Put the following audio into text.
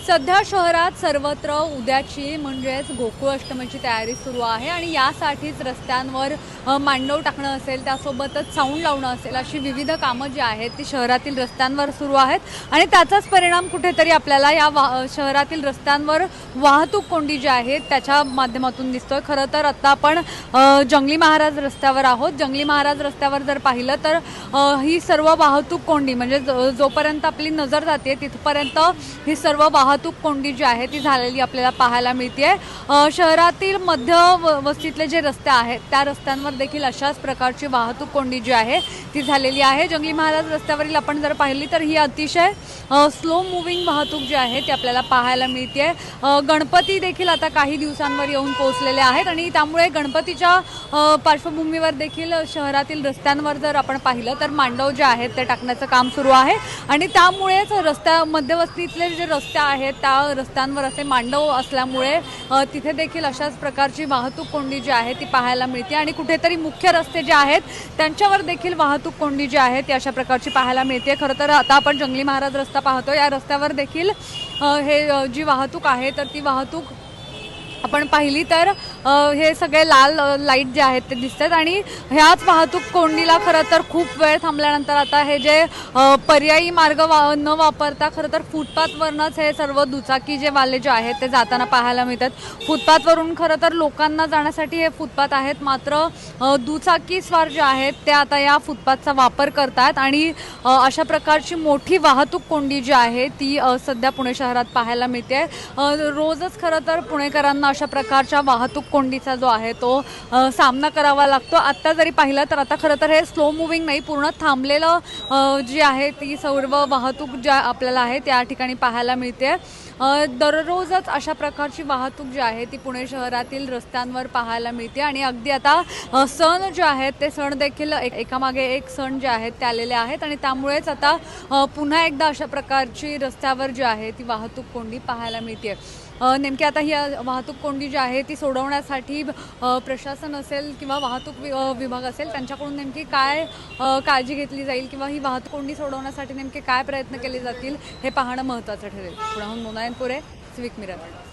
सध्या शहरात सर्वत्र उद्याची म्हणजेच गोकुळ अष्टमीची तयारी सुरू आहे आणि यासाठीच रस्त्यांवर मांडव टाकणं असेल, त्यासोबतच साऊंड लावणं असेल, अशी विविध कामं जी आहेत ती शहरातील रस्त्यांवर सुरू आहेत आणि त्याचाच परिणाम कुठेतरी आपल्याला या शहरातील रस्त्यांवर वाहतूक कोंडी जी आहे त्याच्या माध्यमातून दिसतोय। खरं तर आता आपण जंगली महाराज रस्त्यावर आहोत। जंगली महाराज रस्त्यावर जर पाहिलं तर ही सर्व वाहतूक कोंडी म्हणजे जोपर्यंत आपली नजर जाते तिथपर्यंत ही सर्व वाहतूक कोंडी जी आहे ती झालेली आपल्याला पाहायला मिळते। शहरातील मध्य वस्तीतले जे रस्ते आहेत त्या रस्त्यांवर देखील अशाच प्रकारची वाहतूक कोंडी जी आहे ती झालेली आहे। जंगली महाराज रस्त्यावरील आपण जर पाहिली तर ही अतिशय स्लो मूव्हिंग वाहतूक जी आहे ती आपल्याला पाहायला मिळते। गणपती देखील आता काही दिवसांवर येऊन पोहोचलेले आहेत आणि त्यामुळे गणपतीच्या पार्श्वभूमीवर देखील शहरातील रस्त्यांवर जर आपण पाहिलं तर मांडव जे आहेत ते टाकण्याचं काम सुरू आहे आणि त्यामुळेच रस्त्या मध्यवस्तीतले जे रस्ते आहेत त्या रस्त्यांवर असे मांडव असल्यामुळे तिथे देखील अशाच प्रकारची वाहतूक कोंडी जी आहे ती पाहायला मिळते आणि कुठेतरी मुख्य रस्ते जे आहेत त्यांच्यावर देखील वाहतूक कोंडी जी आहे ती अशा प्रकारची पाहायला मिळते। खरं तर आता आपण जंगली महाराज रस्ता पाहतो, या रस्त्यावर देखील हे जी वाहतूक आहे तर ती वाहतूक आपण पाहिली तर हे सगळे लाल लाईट जे आहेत ते दिसतात आणि ह्याच वाहतूक कोंडीला खरं तर खूप वेळ थांबल्यानंतर आता हे जे पर्यायी मार्ग न वापरता खरं तर फुटपाथवरनंच हे सर्व दुचाकी जे वाले जे आहेत ते जाताना पाहायला मिळतात। फुटपाथवरून खरं तर लोकांना जाण्यासाठी हे फुटपाथ आहेत, मात्र दुचाकी स्वार जे आहेत ते आता या फुटपाथचा वापर करतात आणि अशा प्रकारची मोठी वाहतूक कोंडी जी आहे ती सध्या पुणे शहरात पाहायला मिळते। रोजच खरं तर पुणेकरांना अशा प्रकारच्या वाहतूक कोंडीचा जो आहे तो सामना करावा लागतो। आत्ता जरी पाहिलं तर आता खरं तर हे स्लो मूव्हिंग नाही, पूर्ण थांबलेलं जी आहे ती सर्व वाहतूक ज्या आपल्याला आहे त्या ठिकाणी पाहायला मिळते। दररोजच अशा प्रकारची वाहतूक जी आहे ती पुणे शहरातील रस्त्यांवर पाहायला मिळते आणि अगदी आता सण जे आहेत ते सण देखील एकामागे एक सण जे आहेत ते आलेले आहेत आणि त्यामुळेच आता पुन्हा एकदा अशा प्रकारची रस्त्यावर जी आहे ती वाहतूक कोंडी पाहायला मिळते। नेमकी आता ही वाहतूक कोंडी जी आहे ती सोडवण्यासाठी प्रशासन असेल किंवा वाहतूक विभाग असेल त्यांच्याकडून नेमकी काय काळजी घेतली जाईल किंवा ही वाहतूक कोंडी सोडवण्यासाठी नेमके काय प्रयत्न केले जातील हे पाहणं महत्त्वाचं ठरेल। पुण्याहून मोनायनपुरे, सिविक मिरर।